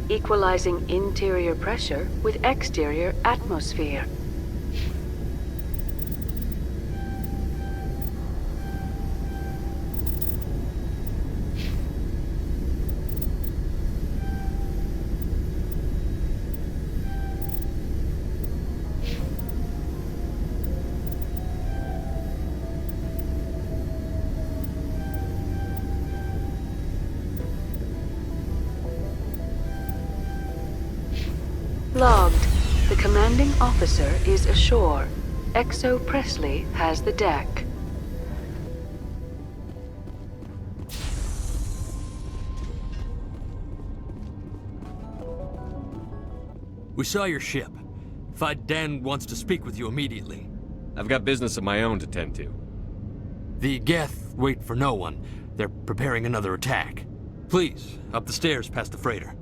Equalizing interior pressure with exterior atmosphere. Logged. The commanding officer is ashore. Exo Presley has the deck. We saw your ship. Fight Dan wants to speak with you immediately. I've got business of my own to tend to. The Geth wait for no one. They're preparing another attack. Please, up the stairs past the freighter.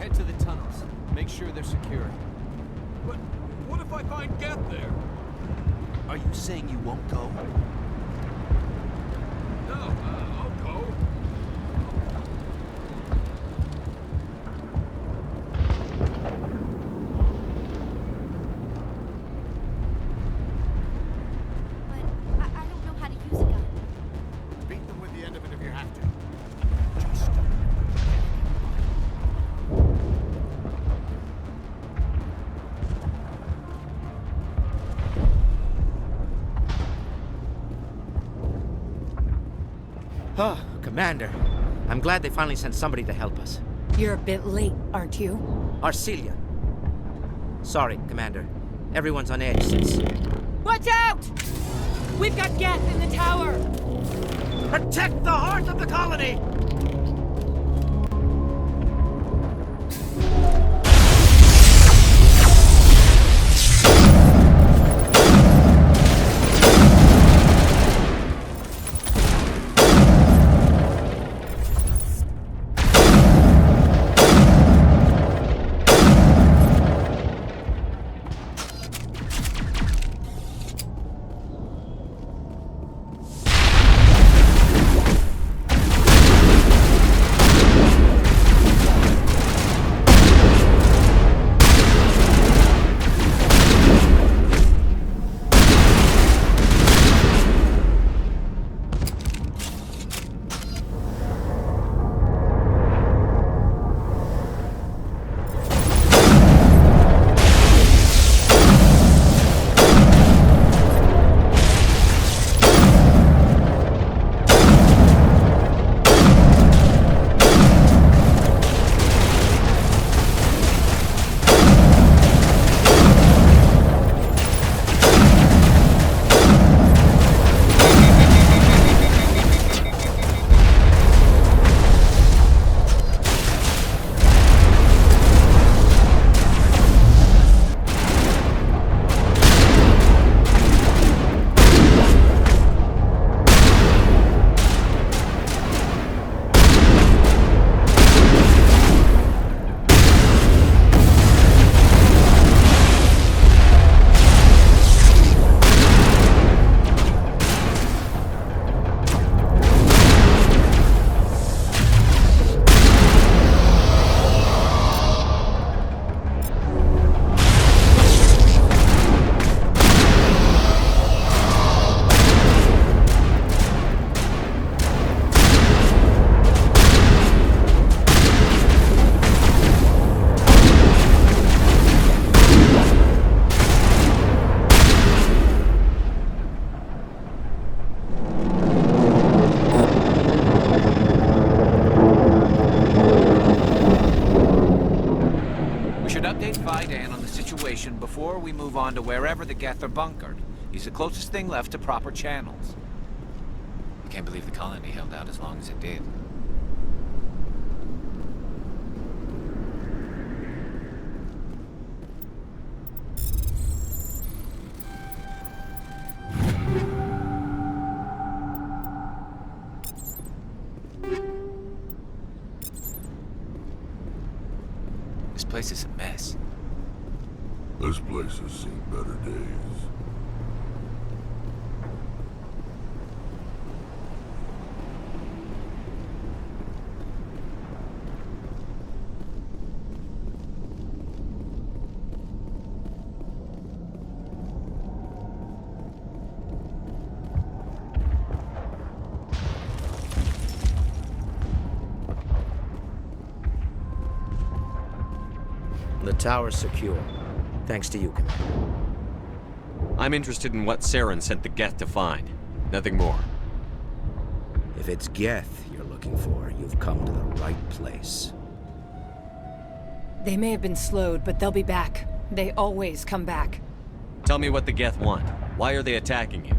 To the tunnels. Make sure they're secure. But what if I find Geth there? Are you saying you won't go? No, I'll go. But I Oh, Commander. I'm glad they finally sent somebody to help us. You're a bit late, aren't you? Arcelia. Sorry, Commander. Everyone's on edge since... Watch out! We've got Geth in the tower! Protect the heart of the colony! Before we move on to wherever the Geth are bunkered. He's the closest thing left to proper channels. I can't believe the colony held out as long as it did. This place is a mess. This place has seen better days. The tower's secure. Thanks to you, Commander. I'm interested in what Saren sent the Geth to find. Nothing more. If it's Geth you're looking for, you've come to the right place. They may have been slowed, but they'll be back. They always come back. Tell me what the Geth want. Why are they attacking you?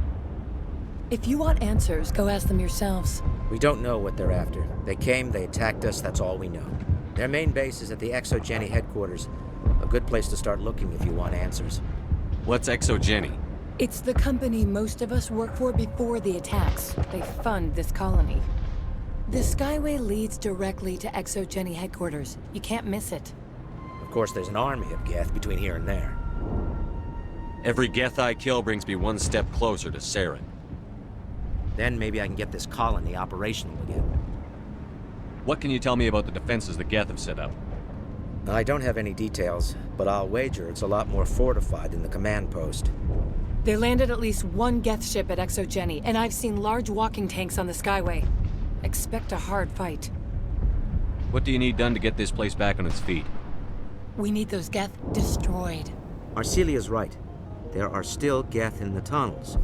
If you want answers, go ask them yourselves. We don't know what they're after. They came, they attacked us, that's all we know. Their main base is at the Exogeni headquarters. A good place to start looking if you want answers. What's Exogeni? It's the company most of us work for before the attacks. They fund this colony. The Skyway leads directly to Exogeni headquarters. You can't miss it. Of course, there's an army of Geth between here and there. Every Geth I kill brings me one step closer to Saren. Then maybe I can get this colony operational again. What can you tell me about the defenses the Geth have set up? I don't have any details, but I'll wager it's a lot more fortified than the command post. They landed at least one Geth ship at Exogeni, and I've seen large walking tanks on the Skyway. Expect a hard fight. What do you need done to get this place back on its feet? We need those Geth destroyed. Arcelia's right. There are still Geth in the tunnels.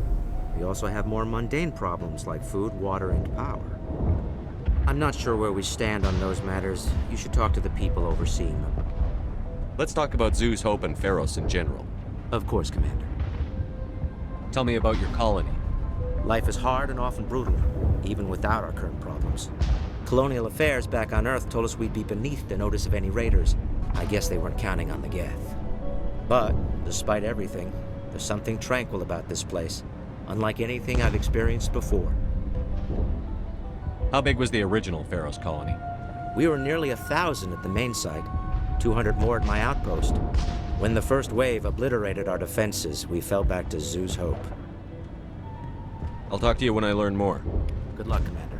We also have more mundane problems like food, water, and power. I'm not sure where we stand on those matters. You should talk to the people overseeing them. Let's talk about Zoo's Hope and Feros in general. Of course, Commander. Tell me about your colony. Life is hard and often brutal, even without our current problems. Colonial affairs back on Earth told us we'd be beneath the notice of any raiders. I guess they weren't counting on the Geth. But, despite everything, there's something tranquil about this place, unlike anything I've experienced before. How big was the original Feros colony? We were nearly 1,000 at the main site, 200 more at my outpost. When the first wave obliterated our defenses, we fell back to Zoo's Hope. I'll talk to you when I learn more. Good luck, Commander.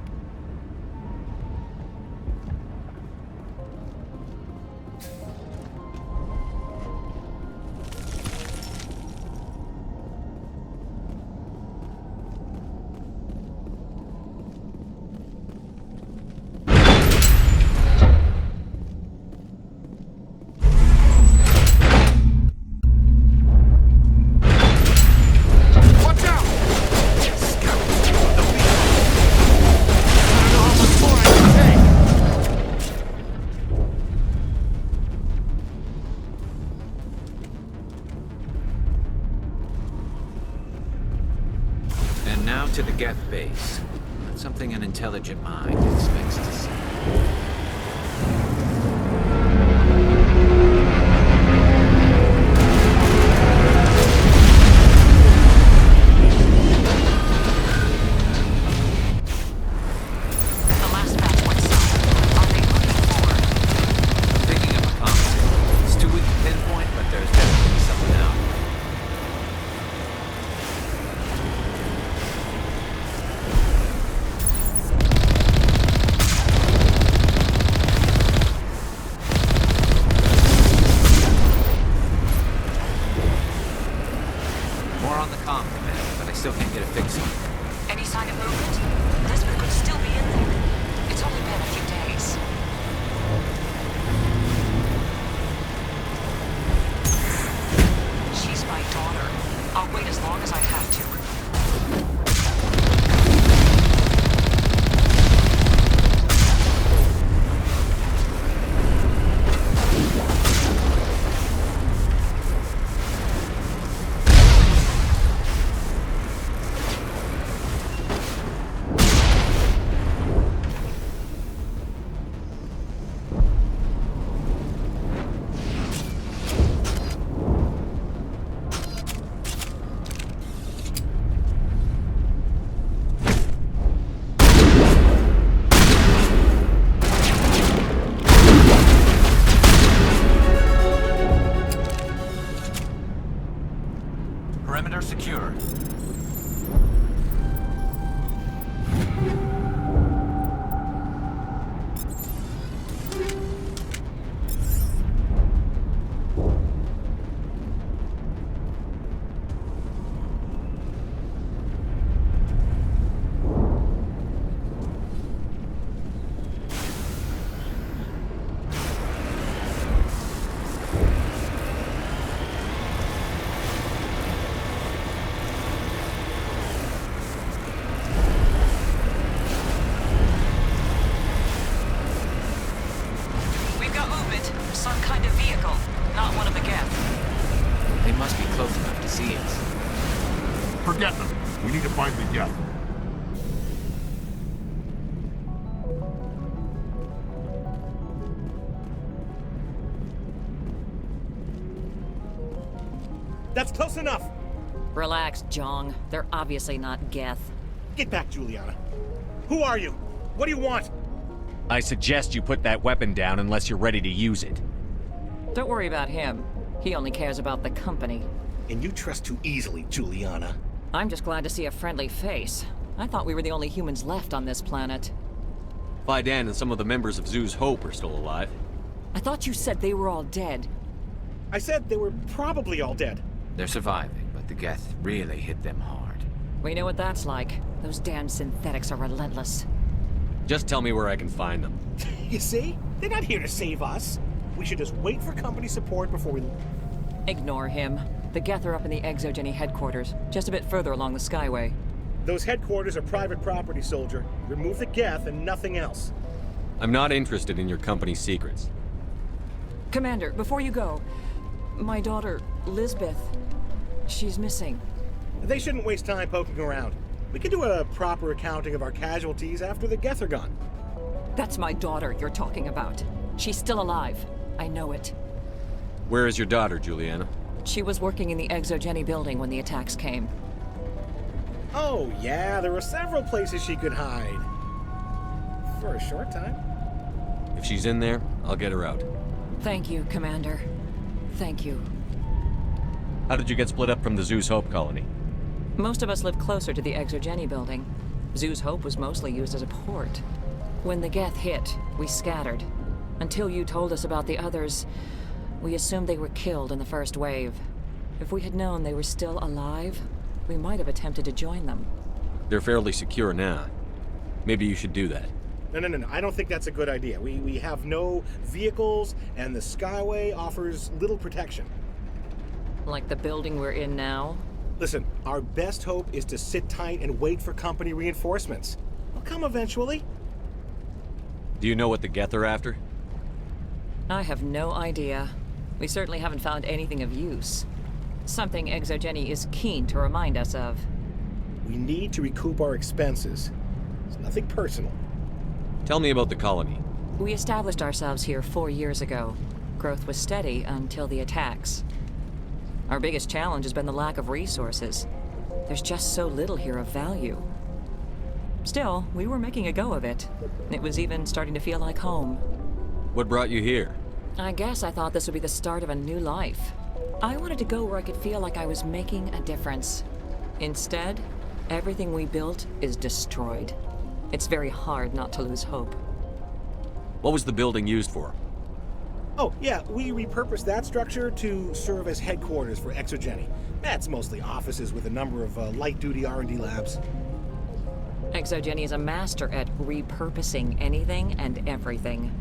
To the Geth base. Not something an intelligent mind expects to see. The last batch went south. Are they moving forward? I'm picking up a comment. It's too weak to pinpoint, but there's definitely something out. Still can't get a fix on it. Any sign of movement? Lizbeth could still be in there. It's only been a few days. She's my daughter. I'll wait as long as I have to. Perimeter secure. Some kind of vehicle, not one of the Geth. They must be close enough to see us. Forget them. We need to find the Geth. That's close enough! Relax, Jong. They're obviously not Geth. Get back, Juliana. Who are you? What do you want? I suggest you put that weapon down unless you're ready to use it. Don't worry about him. He only cares about the company. And you trust too easily, Juliana. I'm just glad to see a friendly face. I thought we were the only humans left on this planet. Fidan and some of the members of Zoo's Hope are still alive. I thought you said they were all dead. I said they were probably all dead. They're surviving, but the Geth really hit them hard. We know what that's like. Those damn synthetics are relentless. Just tell me where I can find them. You see? They're not here to save us. We should just wait for company support before we... Ignore him. The Geth are up in the Exogeni headquarters, just a bit further along the Skyway. Those headquarters are private property, soldier. Remove the Geth and nothing else. I'm not interested in your company's secrets. Commander, before you go, my daughter, Lizbeth, she's missing. They shouldn't waste time poking around. We can do a proper accounting of our casualties after the Geth are gone. That's my daughter you're talking about. She's still alive. I know it. Where is your daughter, Juliana? She was working in the Exogeni building when the attacks came. Oh, yeah, there were several places she could hide. For a short time. If she's in there, I'll get her out. Thank you, Commander. Thank you. How did you get split up from the Zeus Hope colony? Most of us live closer to the Exogeni building. Zeus Hope was mostly used as a port. When the Geth hit, we scattered. Until you told us about the others, we assumed they were killed in the first wave. If we had known they were still alive, we might have attempted to join them. They're fairly secure now. Maybe you should do that. No. I don't think that's a good idea. We have no vehicles, and the Skyway offers little protection. Like the building we're in now? Listen, our best hope is to sit tight and wait for company reinforcements. They'll come eventually. Do you know what the Geth are after? I have no idea. We certainly haven't found anything of use. Something Exogeni is keen to remind us of. We need to recoup our expenses. It's nothing personal. Tell me about the colony. We established ourselves here 4 years ago. Growth was steady until the attacks. Our biggest challenge has been the lack of resources. There's just so little here of value. Still, we were making a go of it. It was even starting to feel like home. What brought you here? I guess I thought this would be the start of a new life. I wanted to go where I could feel like I was making a difference. Instead, everything we built is destroyed. It's very hard not to lose hope. What was the building used for? Oh, yeah, we repurposed that structure to serve as headquarters for Exogeni. That's mostly offices with a number of light-duty R&D labs. Exogeni is a master at repurposing anything and everything.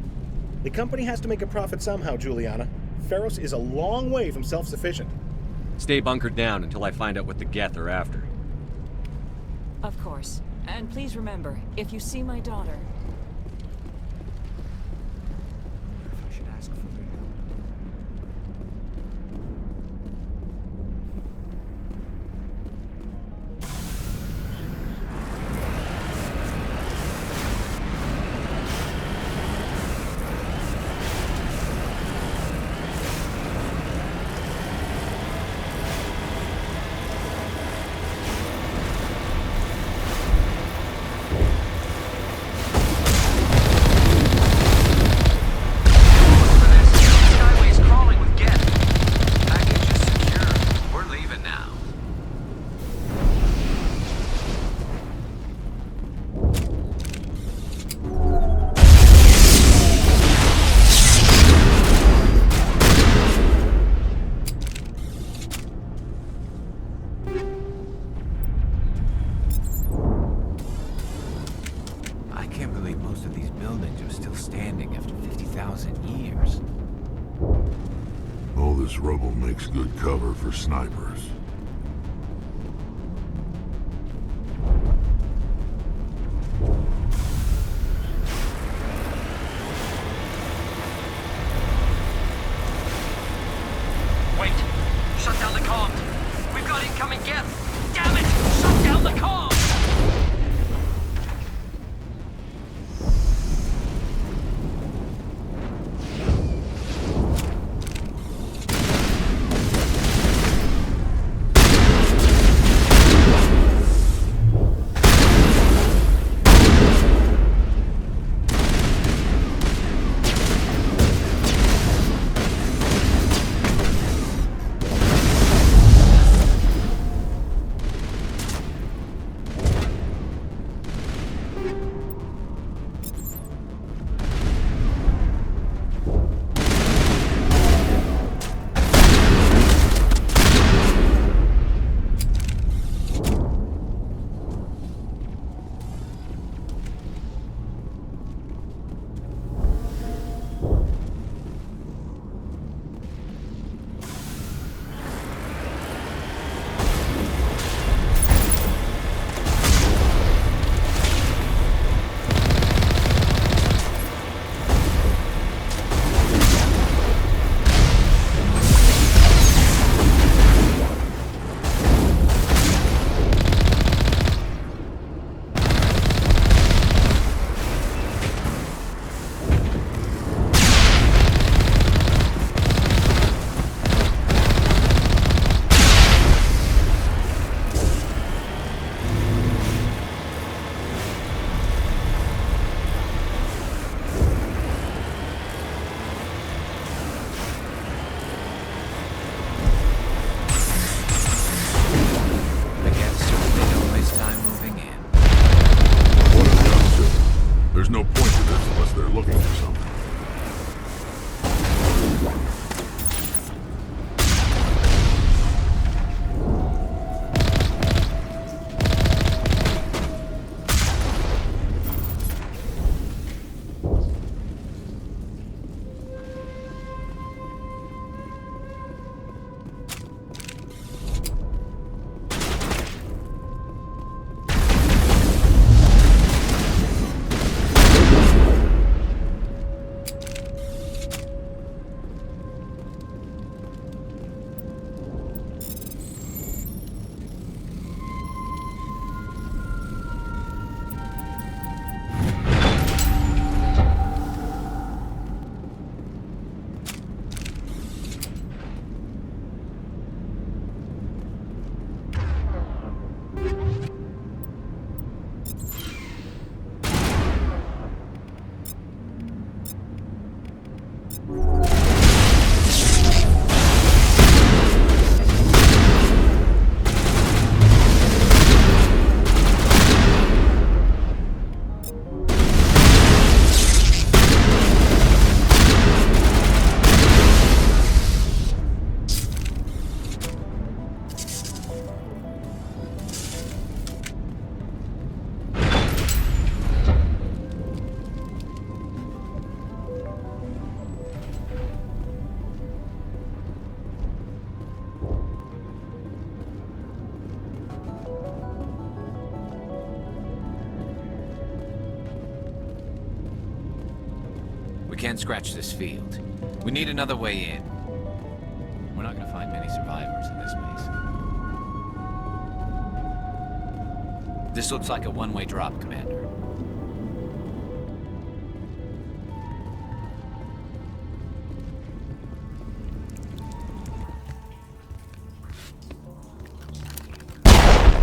The company has to make a profit somehow, Juliana. Feros is a long way from self-sufficient. Stay bunkered down until I find out what the Geth are after. Of course. And please remember, if you see my daughter... I should ask for their help. This rubble makes good cover for snipers. Wait! Shut down the comms! We've got incoming Geth! Damn it! Shut down the comms! can't scratch this field. We need another way in. We're not gonna find many survivors in this base. This looks like a one-way drop, Commander.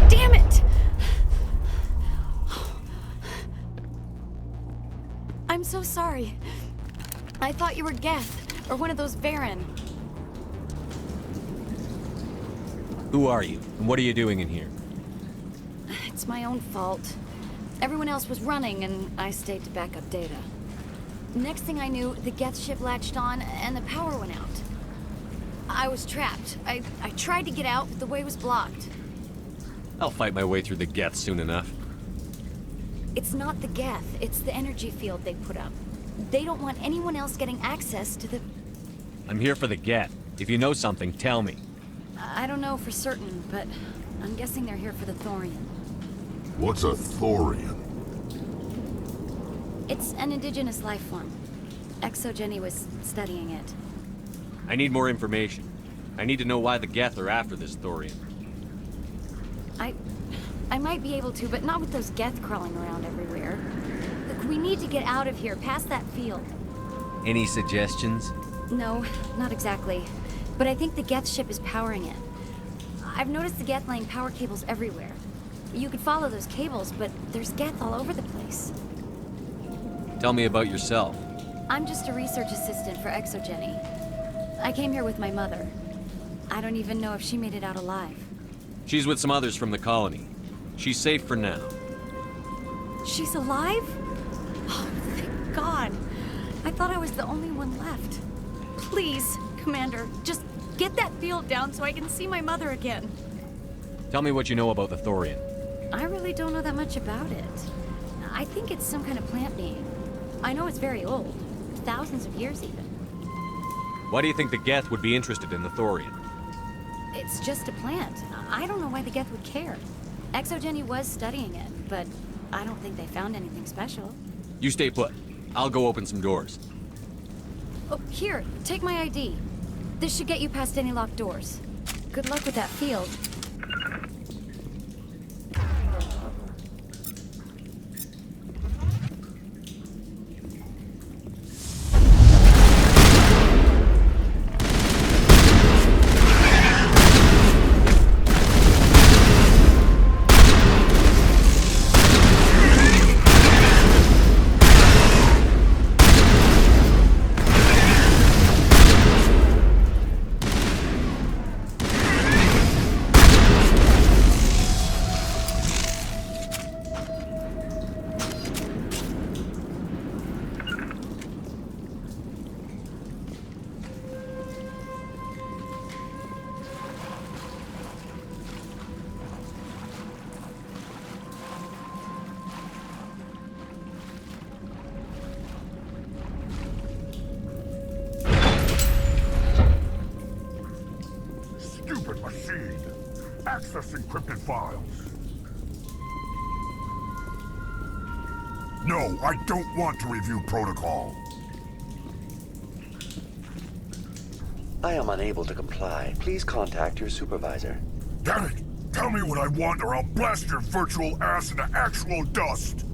Damn it! I'm so sorry. I thought you were Geth, or one of those Varen. Who are you, and what are you doing in here? It's my own fault. Everyone else was running, and I stayed to back up data. Next thing I knew, the Geth ship latched on, and the power went out. I was trapped. I tried to get out, but the way was blocked. I'll fight my way through the Geth soon enough. It's not the Geth, it's the energy field they put up. They don't want anyone else getting access to the... I'm here for the Geth. If you know something, tell me. I don't know for certain, but I'm guessing they're here for the Thorian. What's a Thorian? It's an indigenous life form. Exogeni was studying it. I need more information. I need to know why the Geth are after this Thorian. I might be able to, but not with those Geth crawling around everywhere. Look, we need to get out of here, past that field. Any suggestions? No, not exactly. But I think the Geth ship is powering it. I've noticed the Geth laying power cables everywhere. You could follow those cables, but there's Geth all over the place. Tell me about yourself. I'm just a research assistant for Exogeni. I came here with my mother. I don't even know if she made it out alive. She's with some others from the colony. She's safe for now. She's alive? Oh, thank God. I thought I was the only one left. Please, Commander, just get that field down so I can see my mother again. Tell me what you know about the Thorian. I really don't know that much about it. I think it's some kind of plant being. I know it's very old. Thousands of years even. Why do you think the Geth would be interested in the Thorian? It's just a plant. I don't know why the Geth would care. Exogeni was studying it, but I don't think they found anything special. You stay put. I'll go open some doors. Oh, here, take my ID. This should get you past any locked doors. Good luck with that field. Access encrypted files. No, I don't want to review protocol. I am unable to comply. Please contact your supervisor. Damn it! Tell me what I want or I'll blast your virtual ass into actual dust!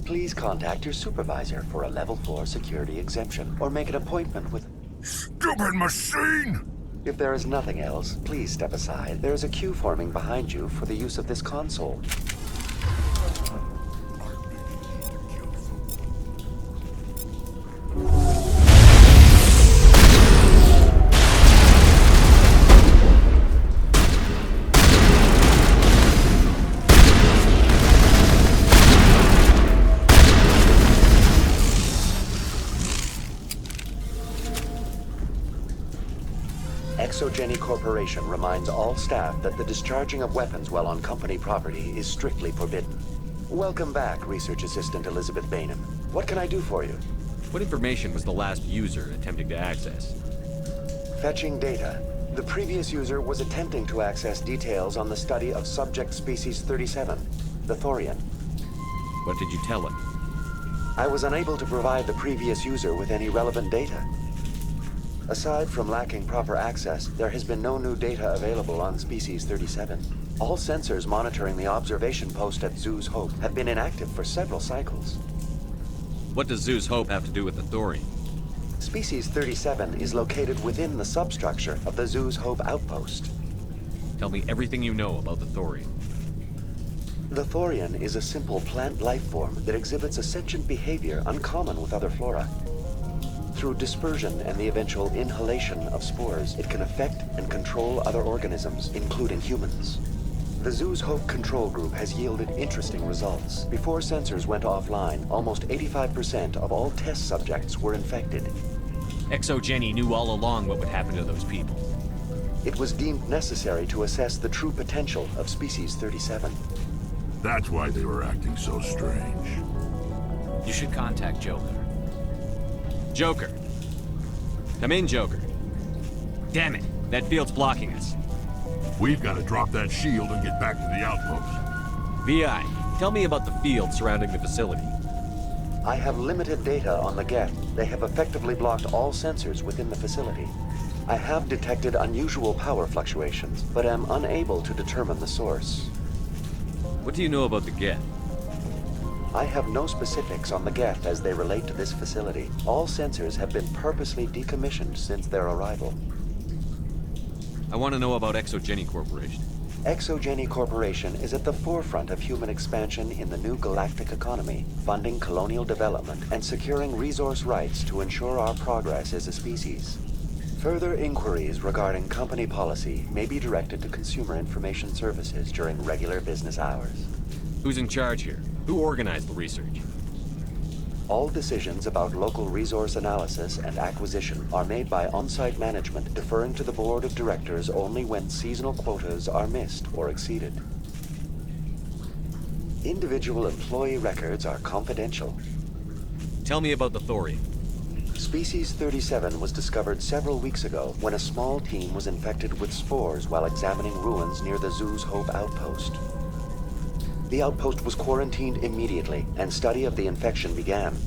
Please contact your supervisor for a level 4 security exemption, or make an appointment with... Stupid machine! If there is nothing else, please step aside. There is a queue forming behind you for the use of this console. Exogeni Corporation reminds all staff that the discharging of weapons while on company property is strictly forbidden. Welcome back, Research Assistant Lizbeth Baynham. What can I do for you? What information was the last user attempting to access? Fetching data. The previous user was attempting to access details on the study of subject species 37, the Thorian. What did you tell him? I was unable to provide the previous user with any relevant data. Aside from lacking proper access, there has been no new data available on Species 37. All sensors monitoring the observation post at Zoo's Hope have been inactive for several cycles. What does Zoo's Hope have to do with the Thorian? Species 37 is located within the substructure of the Zoo's Hope outpost. Tell me everything you know about the Thorian. The Thorian is a simple plant life form that exhibits a sentient behavior uncommon with other flora. Through dispersion and the eventual inhalation of spores, it can affect and control other organisms, including humans. The Zoo's Hope control group has yielded interesting results. Before sensors went offline, almost 85% of all test subjects were infected. Exogeni knew all along what would happen to those people. It was deemed necessary to assess the true potential of Species 37. That's why they were acting so strange. You should contact Joker. Joker. Come in, Joker. Damn it, that field's blocking us. We've got to drop that shield and get back to the outpost. VI, tell me about the field surrounding the facility. I have limited data on the Geth. They have effectively blocked all sensors within the facility. I have detected unusual power fluctuations, but am unable to determine the source. What do you know about the Geth? I have no specifics on the Geth as they relate to this facility. All sensors have been purposely decommissioned since their arrival. I want to know about Exogeni Corporation. Exogeni Corporation is at the forefront of human expansion in the new galactic economy, funding colonial development and securing resource rights to ensure our progress as a species. Further inquiries regarding company policy may be directed to Consumer Information Services during regular business hours. Who's in charge here? Who organized the research? All decisions about local resource analysis and acquisition are made by on-site management, deferring to the board of directors only when seasonal quotas are missed or exceeded. Individual employee records are confidential. Tell me about the Thorian. Species 37 was discovered several weeks ago when a small team was infected with spores while examining ruins near the Zoo's Hope outpost. The outpost was quarantined immediately, and study of the infection began.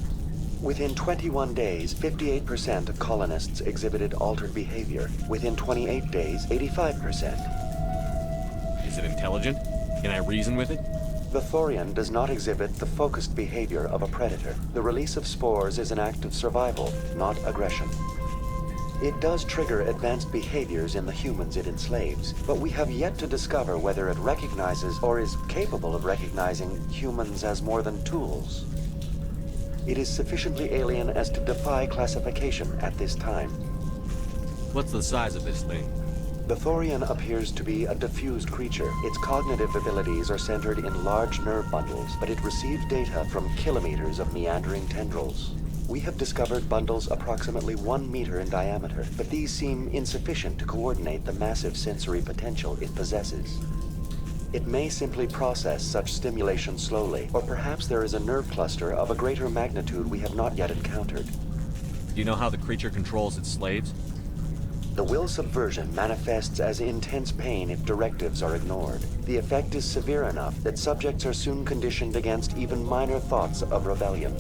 Within 21 days, 58% of colonists exhibited altered behavior. Within 28 days, 85%. Is it intelligent? Can I reason with it? The Thorian does not exhibit the focused behavior of a predator. The release of spores is an act of survival, not aggression. It does trigger advanced behaviors in the humans it enslaves, but we have yet to discover whether it recognizes or is capable of recognizing humans as more than tools. It is sufficiently alien as to defy classification at this time. What's the size of this thing? The Thorian appears to be a diffused creature. Its cognitive abilities are centered in large nerve bundles, but it receives data from kilometers of meandering tendrils. We have discovered bundles approximately 1 meter in diameter, but these seem insufficient to coordinate the massive sensory potential it possesses. It may simply process such stimulation slowly, or perhaps there is a nerve cluster of a greater magnitude we have not yet encountered. Do you know how the creature controls its slaves? The will subversion manifests as intense pain if directives are ignored. The effect is severe enough that subjects are soon conditioned against even minor thoughts of rebellion.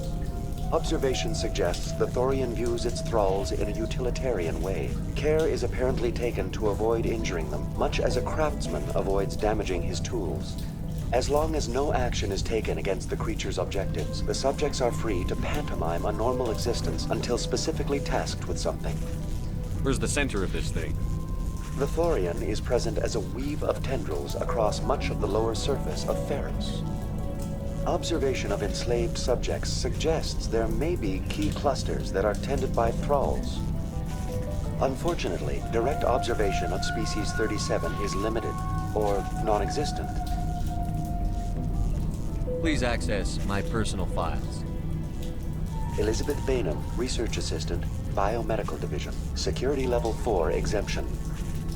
Observation suggests the Thorian views its thralls in a utilitarian way. Care is apparently taken to avoid injuring them, much as a craftsman avoids damaging his tools. As long as no action is taken against the creature's objectives, the subjects are free to pantomime a normal existence until specifically tasked with something. Where's the center of this thing? The Thorian is present as a weave of tendrils across much of the lower surface of Feros. Observation of enslaved subjects suggests there may be key clusters that are tended by thralls. Unfortunately, direct observation of Species 37 is limited, or non-existent. Please access my personal files. Lizbeth Baynham, Research Assistant, Biomedical Division, Security Level 4 exemption.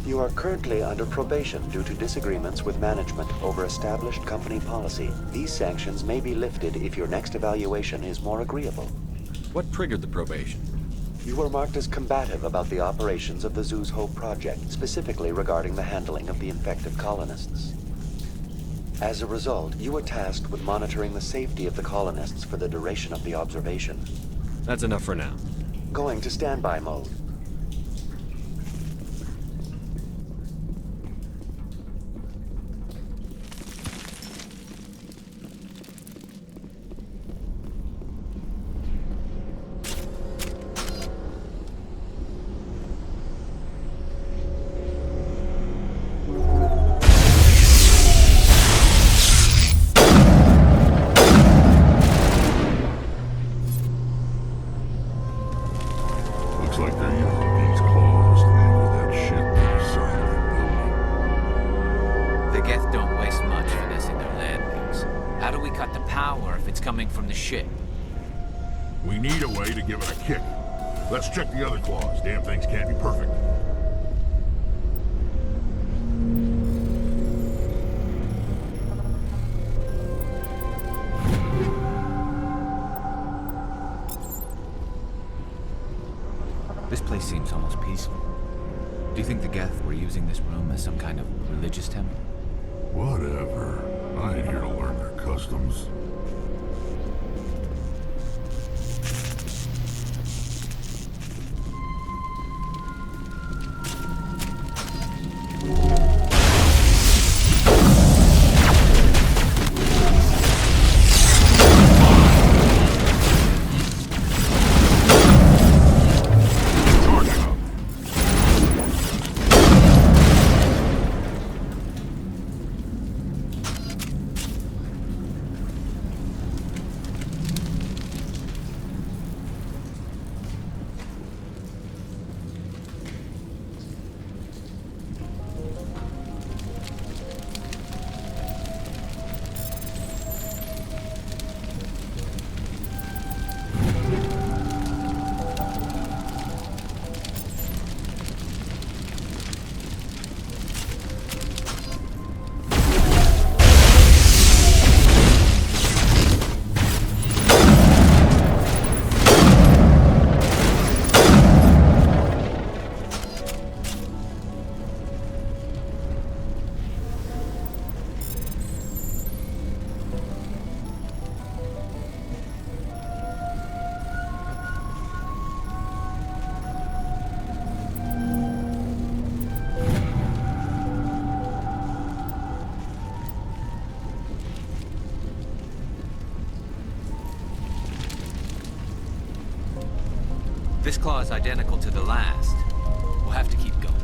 You are currently under probation due to disagreements with management over established company policy. These sanctions may be lifted if your next evaluation is more agreeable. What triggered the probation? You were marked as combative about the operations of the Zoo's Hope project, specifically regarding the handling of the infected colonists. As a result, you were tasked with monitoring the safety of the colonists for the duration of the observation. That's enough for now. Going to standby mode. We need a way to give it a kick. Let's check the other claws. Damn things can't be perfect. This place seems almost peaceful. Do you think the Geth were using this room as some kind of religious temple? Whatever. I ain't here to learn their customs. This claw is identical to the last. We'll have to keep going.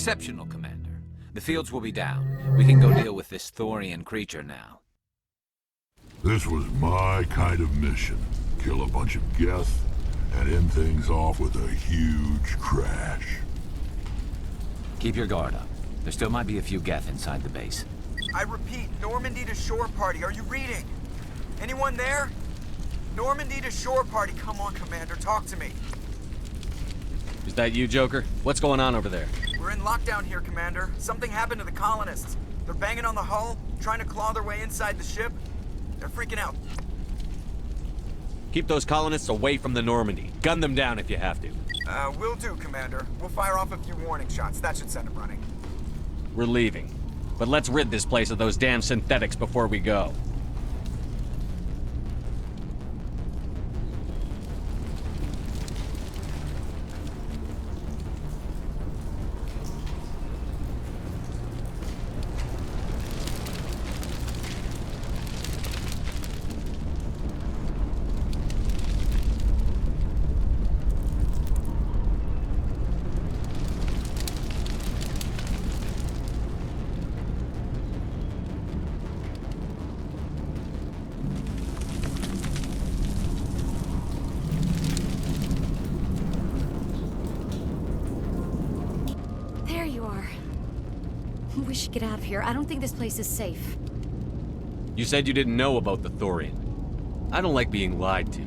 Exceptional, Commander. The fields will be down. We can go deal with this Thorian creature now. This was my kind of mission. Kill a bunch of Geth and end things off with a huge crash. Keep your guard up. There still might be a few Geth inside the base. I repeat, Normandy to shore party. Are you reading? Anyone there? Normandy to shore party. Come on, Commander. Talk to me. Is that you, Joker? What's going on over there? We're in lockdown here, Commander. Something happened to the colonists. They're banging on the hull, trying to claw their way inside the ship. They're freaking out. Keep those colonists away from the Normandy. Gun them down if you have to. Will do, Commander. We'll fire off a few warning shots. That should send them running. We're leaving. But let's rid this place of those damn synthetics before we go. We should get out of here. I don't think this place is safe. You said you didn't know about the Thorian. I don't like being lied to.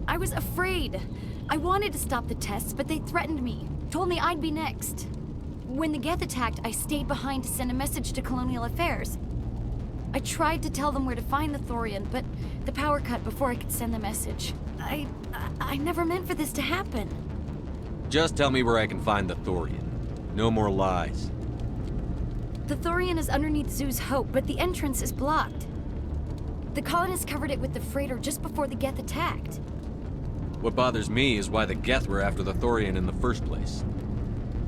I was afraid. I wanted to stop the tests, but they threatened me. Told me I'd be next. When the Geth attacked, I stayed behind to send a message to Colonial Affairs. I tried to tell them where to find the Thorian, but the power cut before I could send the message. I never meant for this to happen. Just tell me where I can find the Thorian. No more lies. The Thorian is underneath Zoo's Hope, but the entrance is blocked. The colonists covered it with the freighter just before the Geth attacked. What bothers me is why the Geth were after the Thorian in the first place.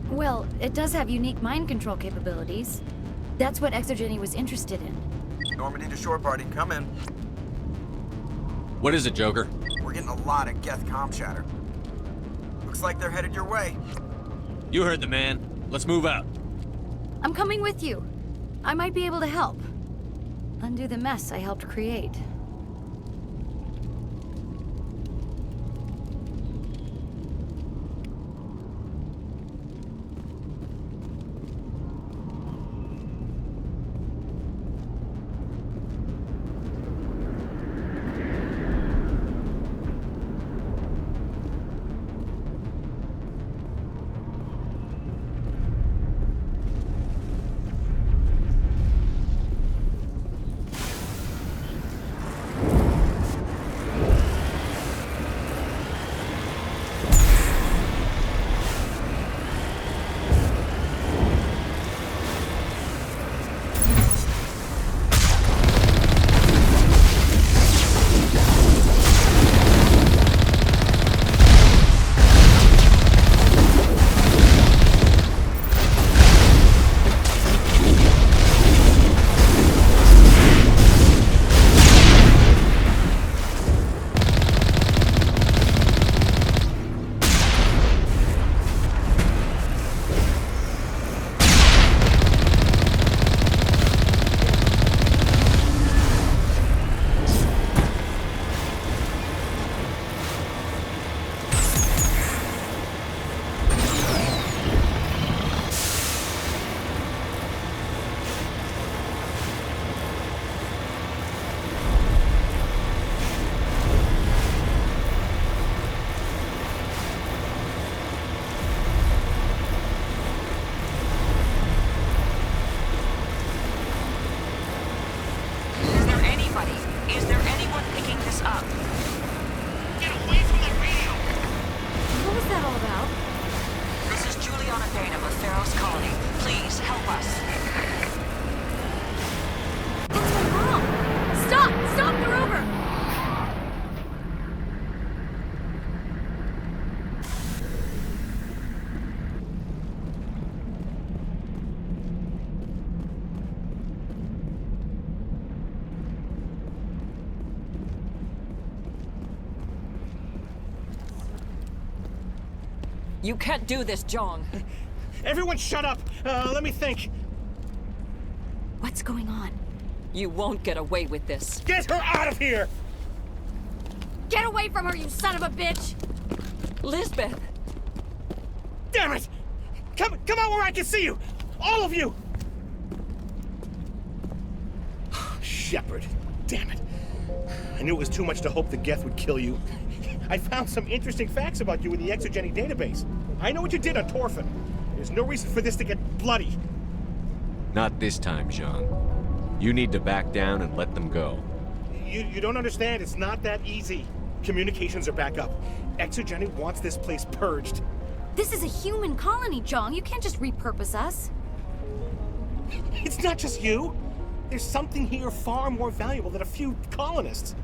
Well, it does have unique mind control capabilities. That's what Exogeni was interested in. Normandy to shore party, come in. What is it, Joker? We're getting a lot of Geth comm chatter. Looks like they're headed your way. You heard the man. Let's move out. I'm coming with you. I might be able to help. Undo the mess I helped create. You can't do this, Jong. Everyone shut up! Let me think. What's going on? You won't get away with this. Get her out of here! Get away from her, you son of a bitch! Lizbeth! Damn it! Come out where I can see you! All of you! Shepard, damn it. I knew it was too much to hope the Geth would kill you. I found some interesting facts about you in the Exogeni database. I know what you did on Torfin. There's no reason for this to get bloody. Not this time, Jean. You need to back down and let them go. You don't understand. It's not that easy. Communications are back up. Exogeni wants this place purged. This is a human colony, Jong. You can't just repurpose us. It's not just you. There's something here far more valuable than a few colonists.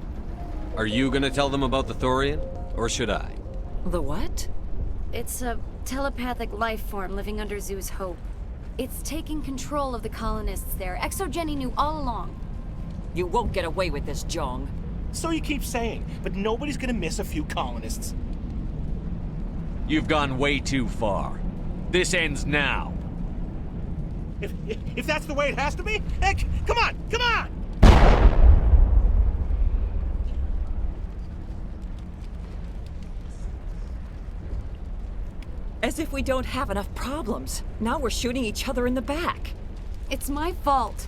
Are you gonna tell them about the Thorian? Or should I? The what? It's a telepathic life form living under Zoo's Hope. It's taking control of the colonists there. Exogeni knew all along. You won't get away with this, Jong. So you keep saying, but nobody's gonna miss a few colonists. You've gone way too far. This ends now. If that's the way it has to be, heck, come on, come on! As if we don't have enough problems. Now we're shooting each other in the back. It's my fault.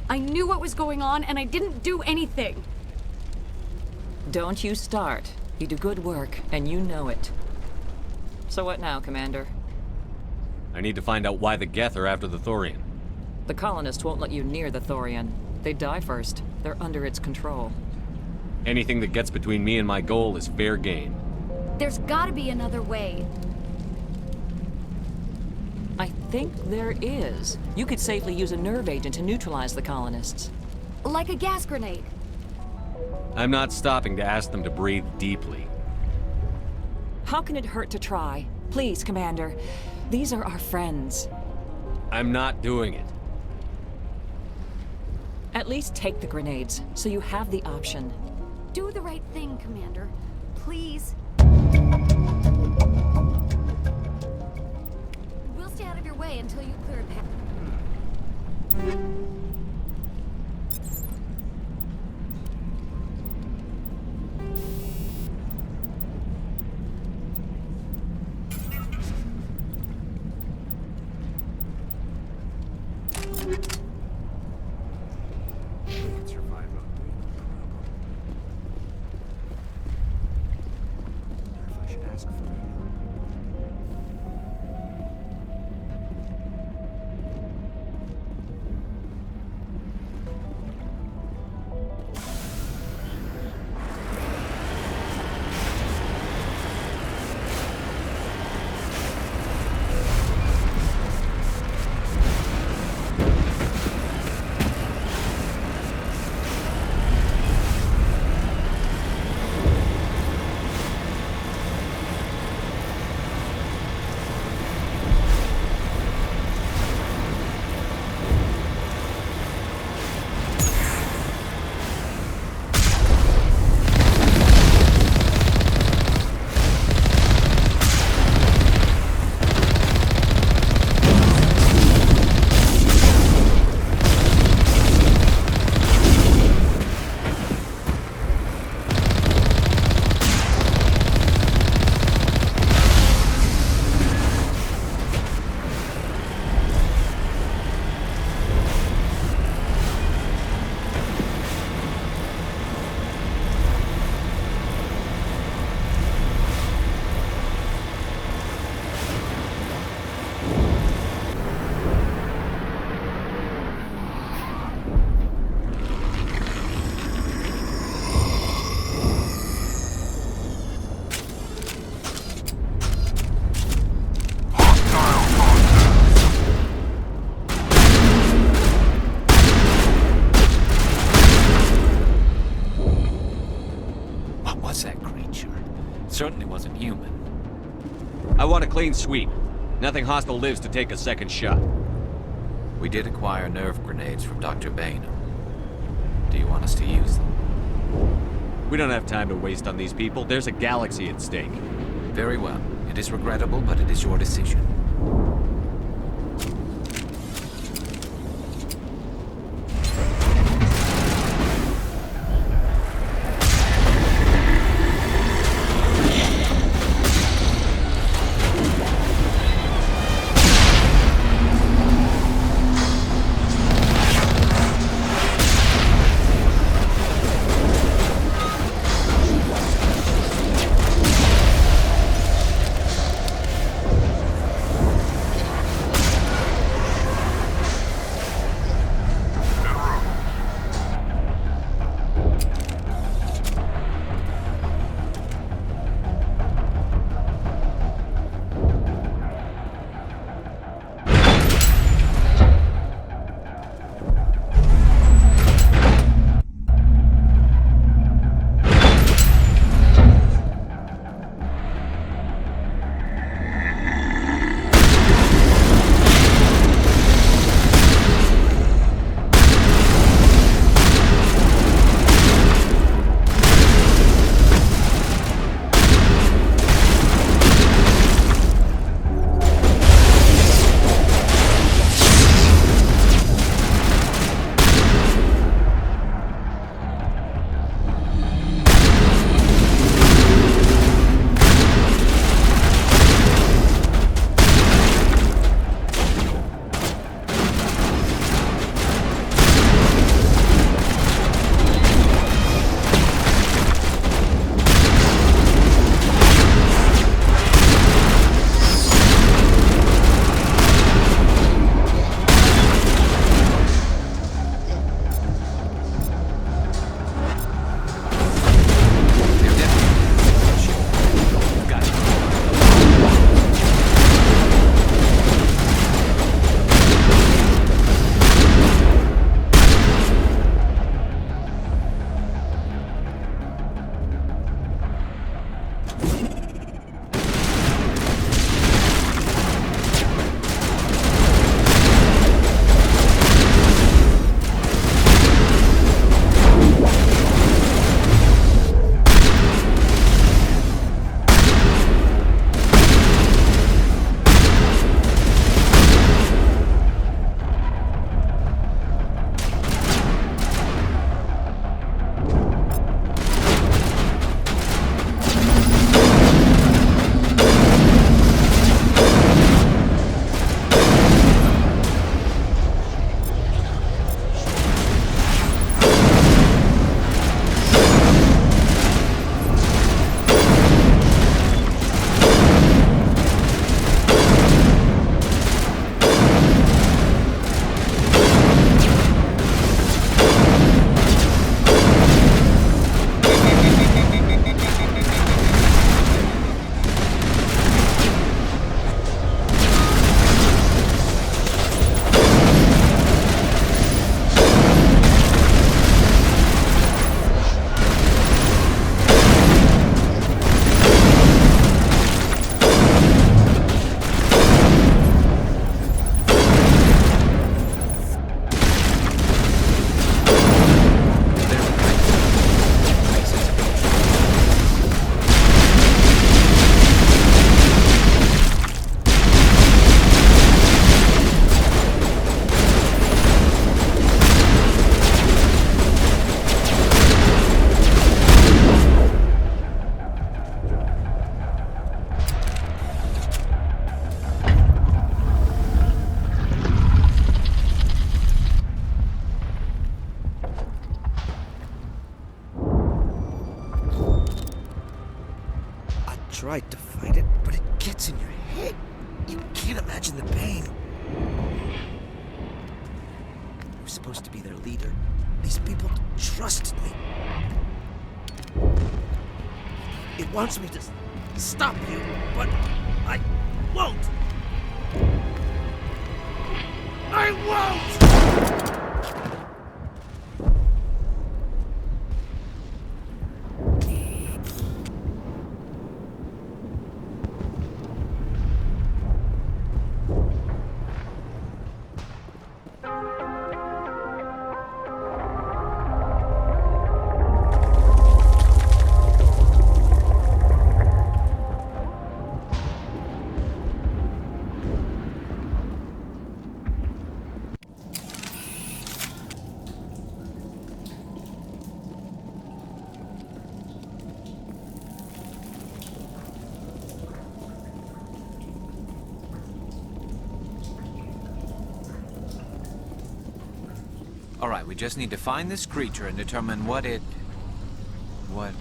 I knew what was going on, and I didn't do anything. Don't you start. You do good work, and you know it. So what now, Commander? I need to find out why the Geth are after the Thorian. The colonists won't let you near the Thorian. They die first. They're under its control. Anything that gets between me and my goal is fair game. There's gotta be another way. I think there is. You could safely use a nerve agent to neutralize the colonists. Like a gas grenade. I'm not stopping to ask them to breathe deeply. How can it hurt to try? Please, Commander. These are our friends. I'm not doing it. At least take the grenades, so you have the option. Do the right thing, Commander. Please. We'll stay out of your way until you clear a path. Certainly wasn't human. I want a clean sweep. Nothing hostile lives to take a second shot. We did acquire nerve grenades from Dr. Baynham. Do you want us to use them? We don't have time to waste on these people. There's a galaxy at stake. Very well. It is regrettable, but it is your decision. tried to fight it, but it gets in your head. You can't imagine the pain. I was supposed to be their leader. These people trusted me. It wants me to stop you, but I won't. I won't! All right, we just need to find this creature and determine what it is.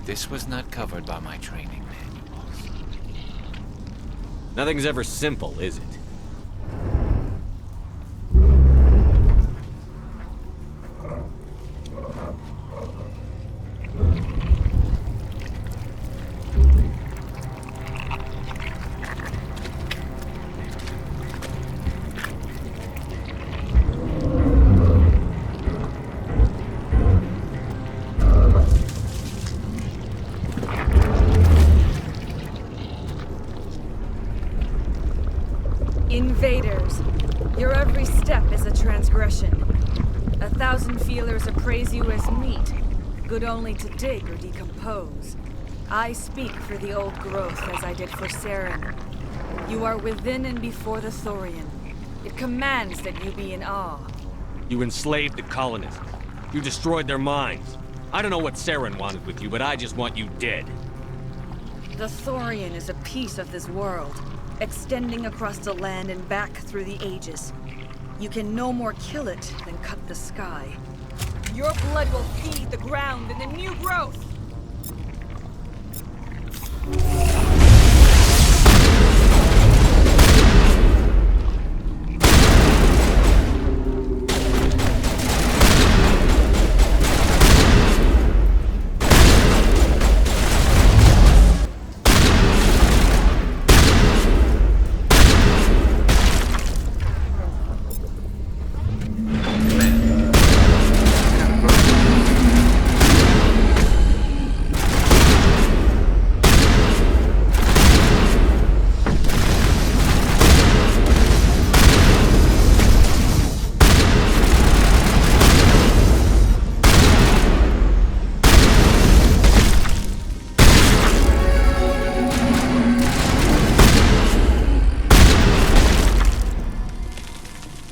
This was not covered by my training manuals. Nothing's ever simple, is it? Invaders, your every step is a transgression. 1,000 feelers appraise you as meat, good only to dig or decompose. I speak for the old growth as I did for Saren. You are within and before the Thorian. It commands that you be in awe. You enslaved the colonists. You destroyed their minds. I don't know what Saren wanted with you, but I just want you dead. The Thorian is a piece of this world, extending across the land and back through the ages. You can no more kill it than cut the sky. Your blood will feed the ground and the new growth!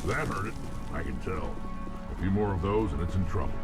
That hurt it, I can tell. A few more of those and it's in trouble.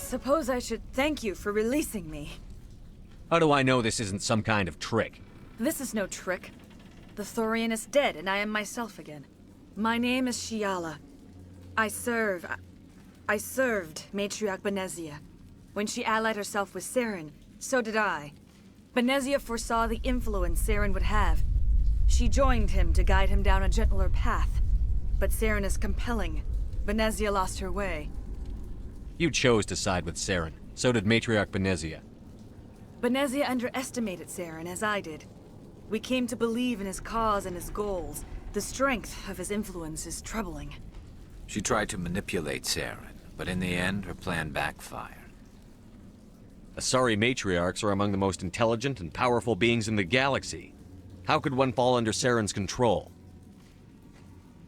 suppose I should thank you for releasing me. How do I know this isn't some kind of trick? This is no trick. The Thorian is dead, and I am myself again. My name is Shiala. I served Matriarch Benezia. When she allied herself with Saren, so did I. Benezia foresaw the influence Saren would have. She joined him to guide him down a gentler path. But Saren is compelling. Benezia lost her way. You chose to side with Saren. So did Matriarch Benezia. Benezia underestimated Saren, as I did. We came to believe in his cause and his goals. The strength of his influence is troubling. She tried to manipulate Saren, but in the end, her plan backfired. Asari matriarchs are among the most intelligent and powerful beings in the galaxy. How could one fall under Saren's control?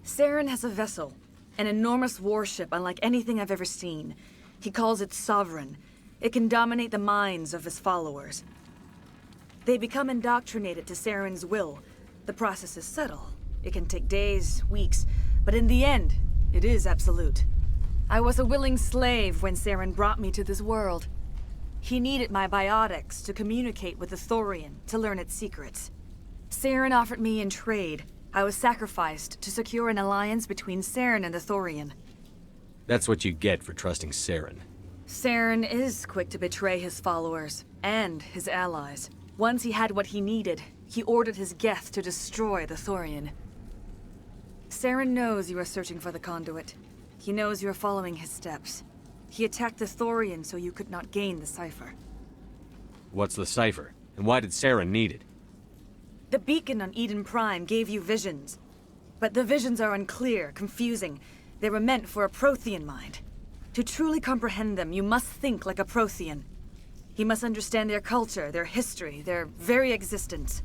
Saren has a vessel, an enormous warship unlike anything I've ever seen. He calls it Sovereign. It can dominate the minds of his followers. They become indoctrinated to Saren's will. The process is subtle. It can take days, weeks, but in the end, it is absolute. I was a willing slave when Saren brought me to this world. He needed my biotics to communicate with the Thorian, to learn its secrets. Saren offered me in trade. I was sacrificed to secure an alliance between Saren and the Thorian. That's what you get for trusting Saren. Saren is quick to betray his followers, and his allies. Once he had what he needed, he ordered his Geth to destroy the Thorian. Saren knows you are searching for the conduit. He knows you are following his steps. He attacked the Thorian so you could not gain the cipher. What's the cipher? And why did Saren need it? The beacon on Eden Prime gave you visions. But the visions are unclear, confusing. They were meant for a Prothean mind. To truly comprehend them, you must think like a Prothean. You must understand their culture, their history, their very existence.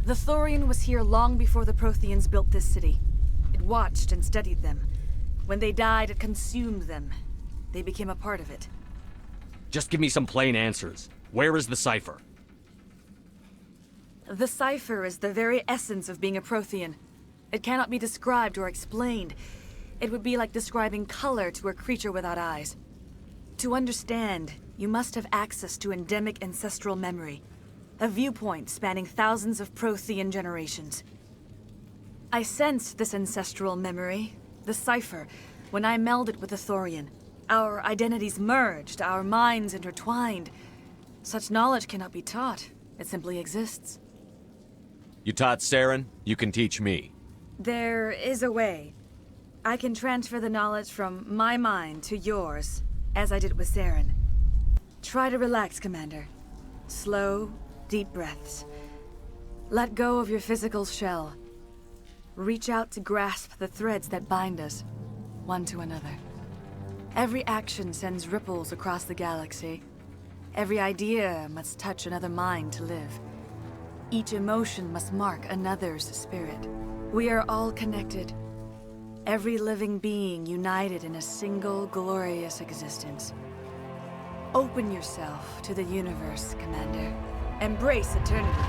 The Thorian was here long before the Protheans built this city. It watched and studied them. When they died, it consumed them. They became a part of it. Just give me some plain answers. Where is the cipher? The cipher is the very essence of being a Prothean. It cannot be described or explained. It would be like describing color to a creature without eyes. To understand, you must have access to endemic ancestral memory, a viewpoint spanning thousands of Prothean generations. I sensed this ancestral memory, the cipher, when I melded with the Thorian. Our identities merged, our minds intertwined. Such knowledge cannot be taught. It simply exists. You taught Saren, you can teach me. There is a way. I can transfer the knowledge from my mind to yours, as I did with Saren. Try to relax, Commander. Slow, deep breaths. Let go of your physical shell. Reach out to grasp the threads that bind us, one to another. Every action sends ripples across the galaxy. Every idea must touch another mind to live. Each emotion must mark another's spirit. We are all connected. Every living being united in a single glorious existence. Open yourself to the universe, Commander. Embrace eternity.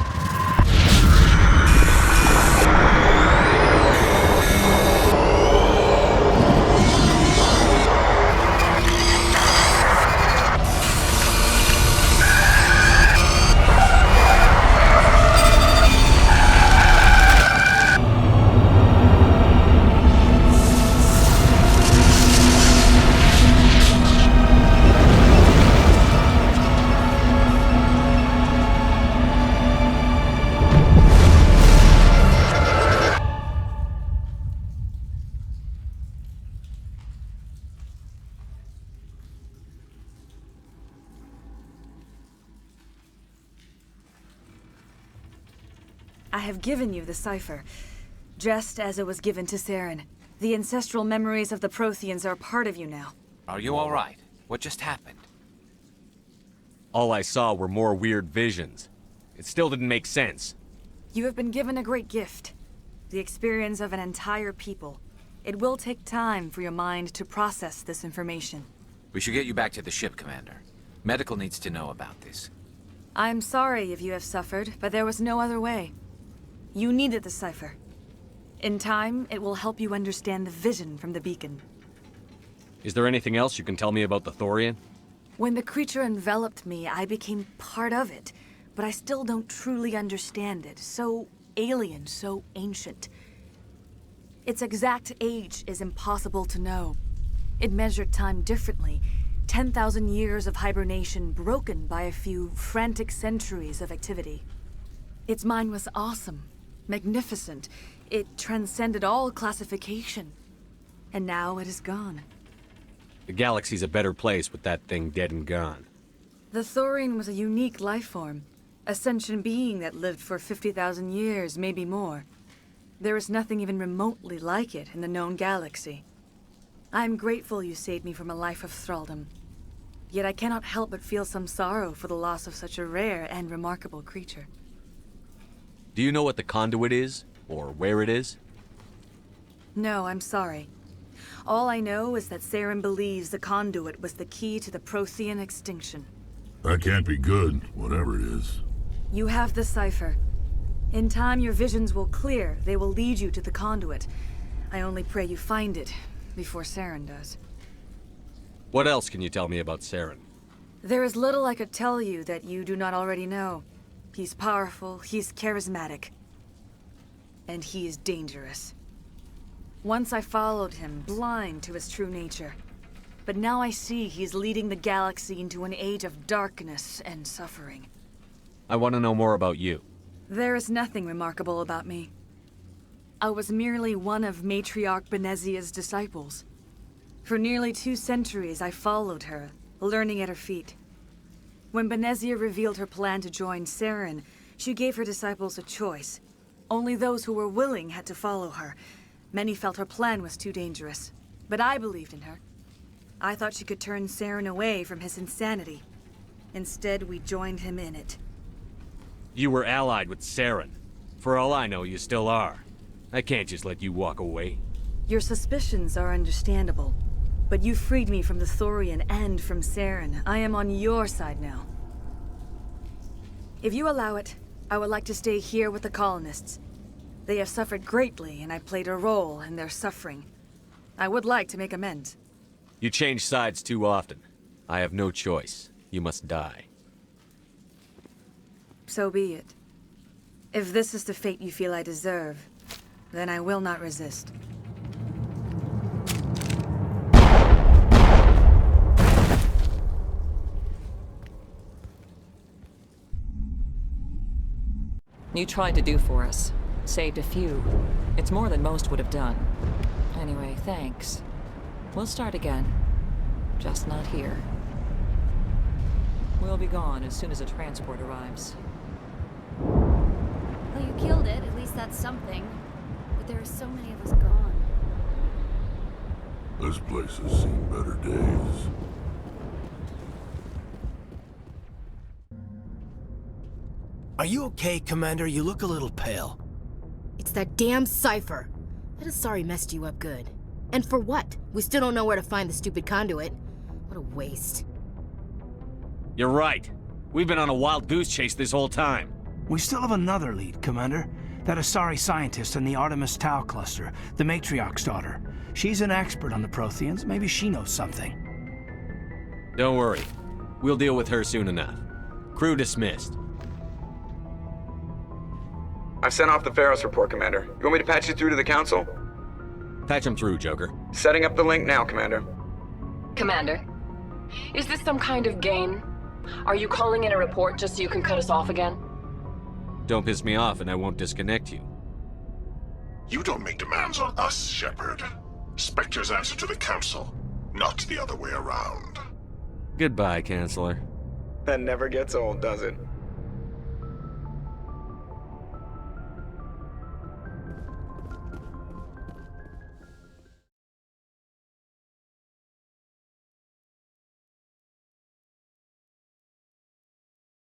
I have given you the cipher, just as it was given to Saren. The ancestral memories of the Protheans are a part of you now. Are you all right? What just happened? All I saw were more weird visions. It still didn't make sense. You have been given a great gift. The experience of an entire people. It will take time for your mind to process this information. We should get you back to the ship, Commander. Medical needs to know about this. I'm sorry if you have suffered, but there was no other way. You needed the cipher. In time, it will help you understand the vision from the beacon. Is there anything else you can tell me about the Thorian? When the creature enveloped me, I became part of it, but I still don't truly understand it. So alien, so ancient. Its exact age is impossible to know. It measured time differently. 10,000 years of hibernation broken by a few frantic centuries of activity. Its mind was awesome, magnificent. It transcended all classification. And now it is gone. The galaxy's a better place with that thing dead and gone. The Thorian was a unique life form. A sentient being that lived for 50,000 years, maybe more. There is nothing even remotely like it in the known galaxy. I am grateful you saved me from a life of thraldom. Yet I cannot help but feel some sorrow for the loss of such a rare and remarkable creature. Do you know what the conduit is? Or where it is? No, I'm sorry. All I know is that Saren believes the conduit was the key to the Prothean extinction. That can't be good, whatever it is. You have the cipher. In time, your visions will clear. They will lead you to the conduit. I only pray you find it before Saren does. What else can you tell me about Saren? There is little I could tell you that you do not already know. He's powerful, he's charismatic. And he is dangerous. Once I followed him, blind to his true nature. But now I see he's leading the galaxy into an age of darkness and suffering. I want to know more about you. There is nothing remarkable about me. I was merely one of Matriarch Benezia's disciples. For nearly 2 centuries, I followed her, learning at her feet. When Benezia revealed her plan to join Saren, she gave her disciples a choice. Only those who were willing had to follow her. Many felt her plan was too dangerous, but I believed in her. I thought she could turn Saren away from his insanity. Instead, we joined him in it. You were allied with Saren. For all I know, you still are. I can't just let you walk away. Your suspicions are understandable. But you freed me from the Thorian and from Saren. I am on your side now. If you allow it, I would like to stay here with the colonists. They have suffered greatly, and I played a role in their suffering. I would like to make amends. You change sides too often. I have no choice. You must die. So be it. If this is the fate you feel I deserve, then I will not resist. You tried to do for us. Saved a few. It's more than most would have done. Anyway, thanks. We'll start again. Just not here. We'll be gone as soon as a transport arrives. Well, you killed it. At least that's something. But there are so many of us gone. This place has seen better days. Are you okay, Commander? You look a little pale. It's that damn cipher. That Asari messed you up good. And for what? We still don't know where to find the stupid conduit. What a waste. You're right. We've been on a wild goose chase this whole time. We still have another lead, Commander. That Asari scientist in the Artemis Tau cluster, the Matriarch's daughter. She's an expert on the Protheans. Maybe she knows something. Don't worry. We'll deal with her soon enough. Crew dismissed. I've sent off the Feros report, Commander. You want me to patch you through to the Council? Patch him through, Joker. Setting up the link now, Commander. Commander, is this some kind of game? Are you calling in a report just so you can cut us off again? Don't piss me off and I won't disconnect you. You don't make demands on us, Shepard. Spectres answer to the Council, not the other way around. Goodbye, Chancellor. That never gets old, does it?